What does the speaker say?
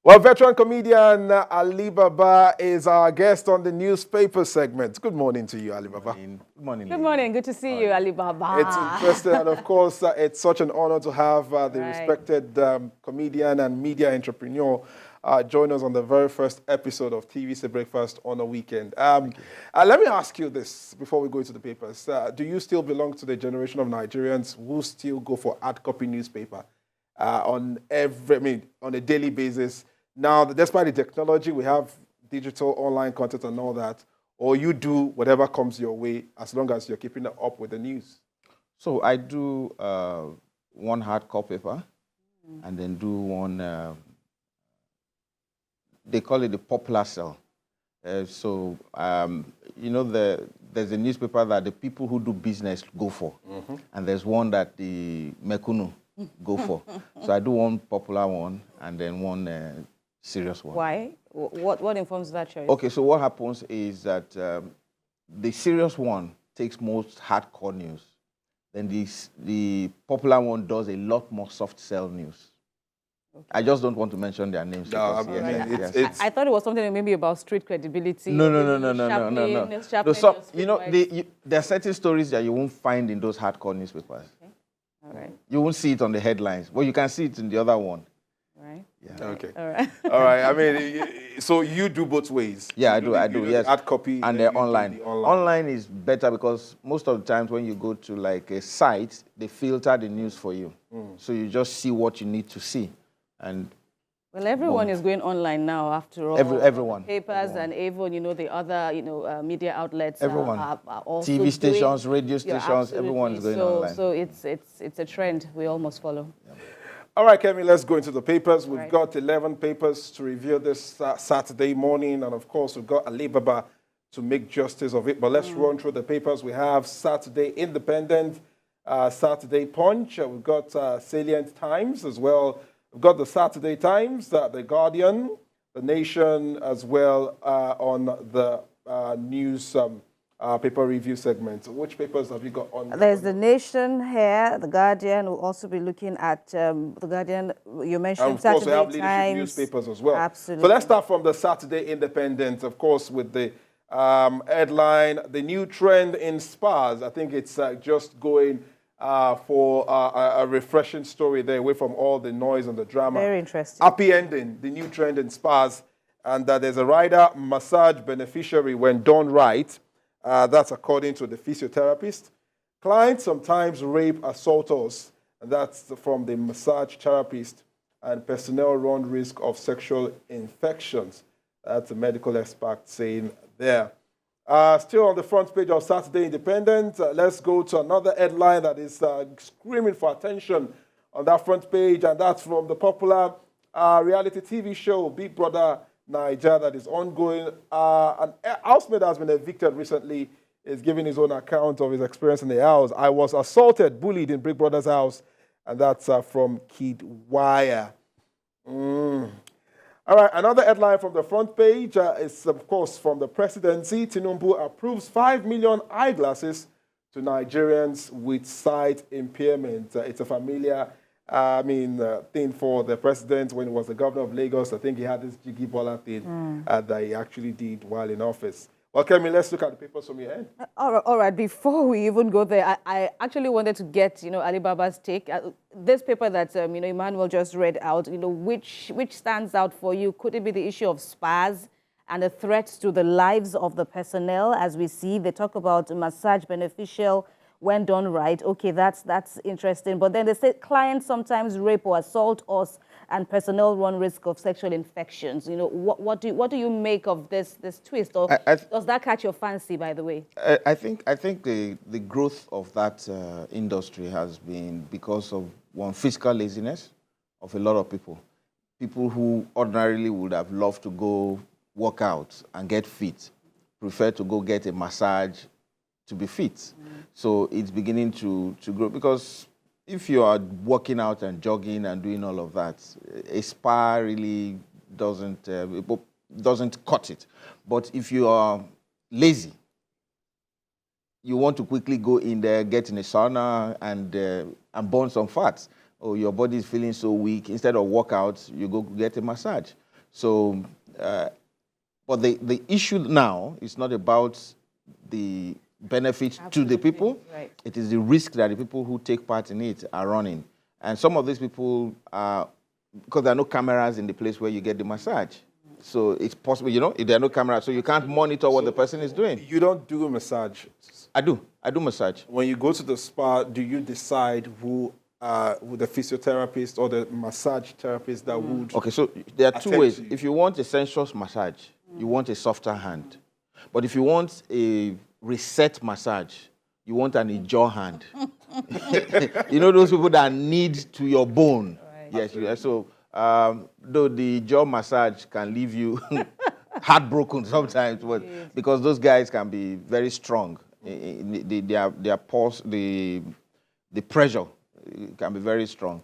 Well, veteran comedian Ali Baba is our guest on the newspaper segment. Good morning to you, Ali Baba. Good morning. Good morning. Good to see you, Ali Baba. It's interesting, and of course, it's such an honor to have the respected comedian and media entrepreneur join us on the very first episode of TVC Breakfast on a weekend. Let me ask you this before we go into the papers. Do you still belong to the generation of Nigerians who still go for hard copy newspaper on a daily basis? Now, despite the technology, we have digital online content and all that, or you do whatever comes your way as long as you're keeping up with the news? So I do one hardcore paper and then do one, they call it the popular cell. There's a newspaper that the people who do business go for, and there's one that the mekunu go for. So I do one popular one and then one serious one. Why? What informs that choice? Okay, so what happens is that the serious one takes most hardcore news. Then the popular one does a lot more soft sell news. Okay. I just don't want to mention their names. No, yes. I thought it was something maybe about street credibility. No. So, there are certain stories that you won't find in those hardcore newspapers. Okay. All right. You won't see it on the headlines, but you can see it in the other one. Right. Yeah. Okay. All right. All right. I mean, so you do both ways. Yeah, I do. Yes. Hard copy and they're online. Online is better because most of the times when you go to like a site, they filter the news for you. So you just see what you need to see. And well, everyone is going online now, after all. Everyone. Papers and even, the other, media outlets. Everyone. Are also TV stations, radio stations, everyone is going online. So it's a trend we almost follow. Yeah. All right, Kemi, let's go into the papers. We've got 11 papers to review this Saturday morning. And, of course, we've got Ali Baba to make justice of it. But let's run through the papers. We have Saturday Independent, Saturday Punch. We've got Salient Times as well. We've got the Saturday Times, the Guardian, the Nation as well on the news paper review segment. Which papers have you got on? There's the Nation here, the Guardian. We'll also be looking at the Guardian. You mentioned and of course, Saturday we have leadership Times. Newspapers as well. Absolutely. So let's start from the Saturday Independent, of course, with the headline, the new trend in spas. I think it's just going for a refreshing story there, away from all the noise and the drama. Very interesting. Happy ending, the new trend in spas. And there's a rider massage beneficiary when done right. That's according to the physiotherapist. Clients sometimes rape assaulters, and that's from the massage therapist. And personnel run risk of sexual infections. That's a medical expert saying there. Still on the front page of Saturday Independent, let's go to another headline that is screaming for attention on that front page, and that's from the popular reality TV show Big Brother Naija that is ongoing. An housemate has been evicted recently. Is giving his own account of his experience in the house. I was assaulted, bullied in Big Brother's house, and that's from Kid Wire. All right, another headline from the front page is, of course, from the presidency. Tinubu approves 5 million eyeglasses to Nigerians with sight impairment. It's a familiar thing for the president when he was the governor of Lagos. I think he had this Jiggy Bola thing that he actually did while in office. Well, Kemi, let's look at the papers from your end. All right. Before we even go there, I actually wanted to get, Ali Baba's take. This paper that, Emmanuel just read out, which stands out for you? Could it be the issue of spas and the threat to the lives of the personnel? As we see, they talk about massage beneficial when done right. Okay, that's interesting. But then they say clients sometimes rape or assault us, and personnel run risk of sexual infections. What do you make of this twist? Or does that catch your fancy, by the way? I think the growth of that industry has been because of one, physical laziness of a lot of people. People who ordinarily would have loved to go work out and get fit prefer to go get a massage to be fit. So it's beginning to grow, because if you are working out and jogging and doing all of that, a spa really doesn't cut it. But if you are lazy, you want to quickly go in there, get in a sauna and burn some fats, or your body is feeling so weak, instead of workout, you go get a massage. So, but the issue now is not about the benefit to the people. Right. It is the risk that the people who take part in it are running. And some of these people are, because there are no cameras in the place where you get the massage. So it's possible, you know, if there are no cameras, so you can't monitor what the person is doing. You don't do a massage. I do massage. When you go to the spa, do you decide who the physiotherapist or the massage therapist that would... Okay, so there are two attend ways. to you? If you want a sensuous massage, you want a softer hand. But if you want a reset massage, you want an jaw hand. You know those people that need to your bone. Right. Yes. So though the jaw massage can leave you heartbroken sometimes, but because those guys can be very strong. Their pulse, the pressure can be very strong.